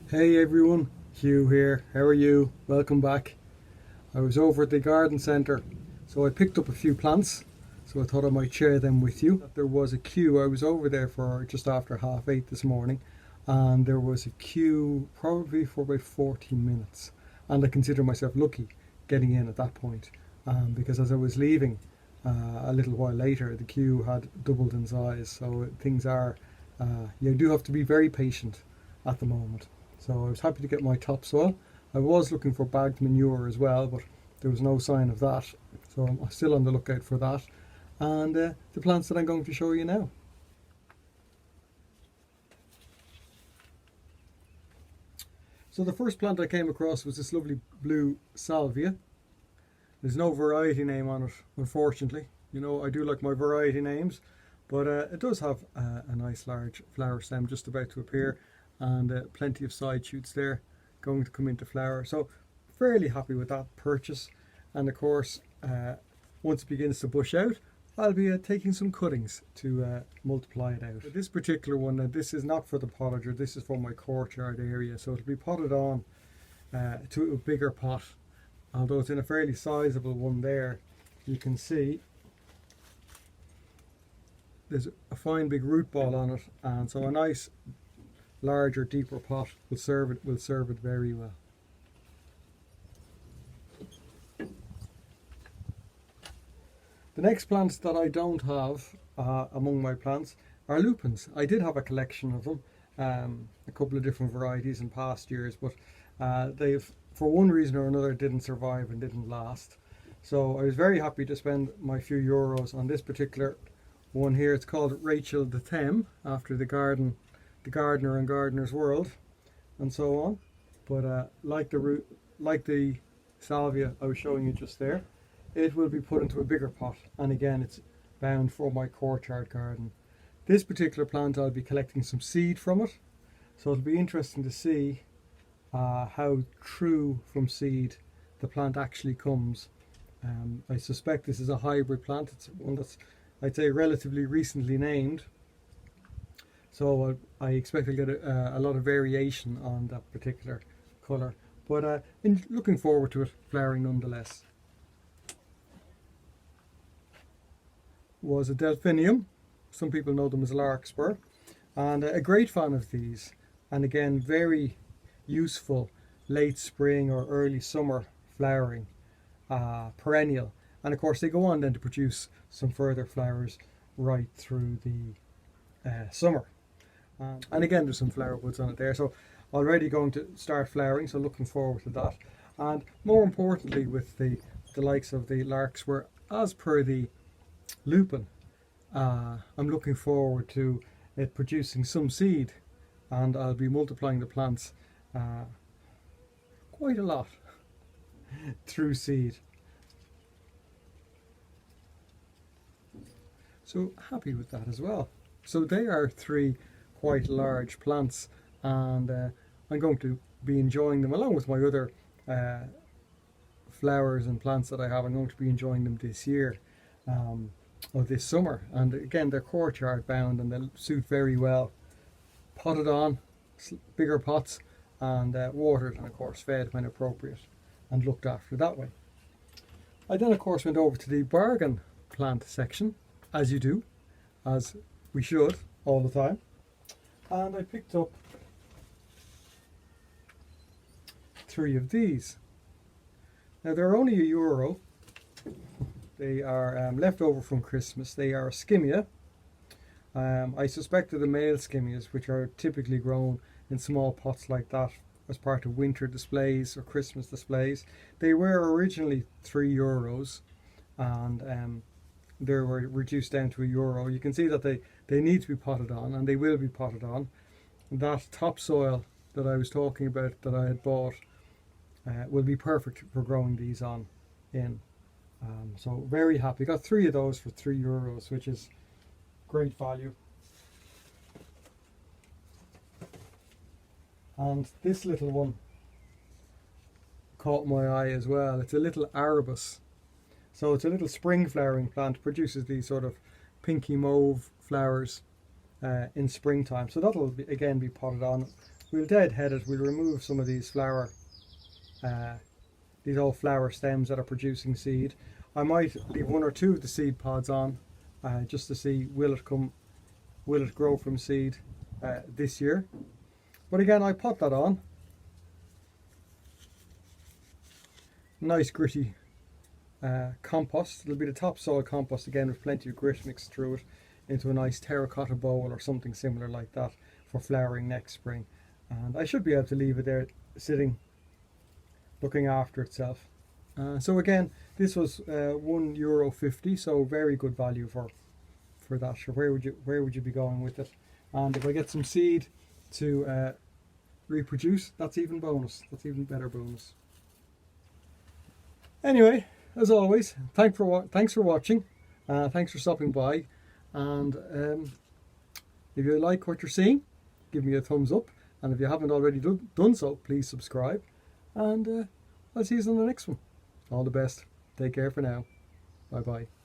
Hey everyone, Hugh here. How are you? Welcome back. I was over at the garden centre, so I picked up a few plants, so I thought I might share them with you. There was a queue. I was over there for just after 8:30 this morning, and there was a queue probably for about 14 minutes. And I consider myself lucky getting in at that point, because as I was leaving a little while later, the queue had doubled in size. So things are, you do have to be very patient at the moment. So I was happy to get my topsoil. I was looking for bagged manure as well, but there was no sign of that. So I'm still on the lookout for that. And the plants that I'm going to show you now. So the first plant I came across was this lovely blue salvia. There's no variety name on it, unfortunately. You know, I do like my variety names, but it does have a nice large flower stem just about to appear, and plenty of side shoots there going to come into flower. So fairly happy with that purchase. And of course, once it begins to bush out, I'll be taking some cuttings to multiply it out. But this particular one, this is not for the potager, this is for my courtyard area. So it'll be potted on to a bigger pot. Although it's in a fairly sizable one there, you can see there's a fine big root ball on it, and so a nice larger, deeper pot will serve it very well. The next plants that I don't have among my plants are lupins. I did have a collection of them, a couple of different varieties in past years, but they've, for one reason or another, didn't survive and didn't last. So I was very happy to spend my few euros on this particular one here. It's called Rachel the Thames, after the gardener and Gardener's World, and so on. But like the salvia I was showing you just there, it will be put into a bigger pot, and again it's bound for my courtyard garden. This particular plant, I'll be collecting some seed from it, so it'll be interesting to see how true from seed the plant actually comes. I suspect this is a hybrid plant. It's one that's, I'd say, relatively recently named, so I expect to get a lot of variation on that particular colour, but looking forward to it flowering nonetheless. Was a delphinium. Some people know them as Larkspur, and a great fan of these, and again very useful late spring or early summer flowering, perennial, and of course they go on then to produce some further flowers right through the summer. And again there's some flower buds on it there, so already going to start flowering, so looking forward to that. And more importantly, with the likes of the Larkspur, as per the lupin, I'm looking forward to it producing some seed, and I'll be multiplying the plants quite a lot through seed. So happy with that as well. So they are three quite large plants, and I'm going to be enjoying them along with my other flowers and plants that I have. I'm going to be enjoying them this year, or this summer, and again they're courtyard bound and they'll suit very well potted on, bigger pots, and watered and of course fed when appropriate and looked after that way. I then of course went over to the bargain plant section, as you do, as we should all the time, and I picked up 3 of these. Now they're only €1. They are left over from Christmas. They are skimia. I suspect they're the male skimias, which are typically grown in small pots like that as part of winter displays or Christmas displays. They were originally €3, and they were reduced down to €1. You can see that they need to be potted on, and they will be potted on. That topsoil that I was talking about that I had bought will be perfect for growing these on in. So very happy. Got 3 of those for €3, which is great value. And this little one caught my eye as well. It's a little arabus. So it's a little spring flowering plant, produces these sort of pinky mauve flowers in springtime. So that'll again be potted on we'll deadhead it. We'll remove some of these old flower stems that are producing seed. I might leave one or two of the seed pods on, just to see will it grow from seed this year. But again, I pot that on. Nice gritty compost. It'll be the topsoil compost again, with plenty of grit mixed through it, into a nice terracotta bowl or something similar like that for flowering next spring. And I should be able to leave it there sitting, looking after itself. So again, this was €1.50, so very good value for that. So where would you be going with it? And if I get some seed to reproduce, that's even bonus. That's even better bonus. Anyway, as always, thanks for watching. Thanks for stopping by. And if you like what you're seeing, give me a thumbs up. And if you haven't already done so, please subscribe. And I'll see you on the next one. All the best. Take care for now. Bye bye.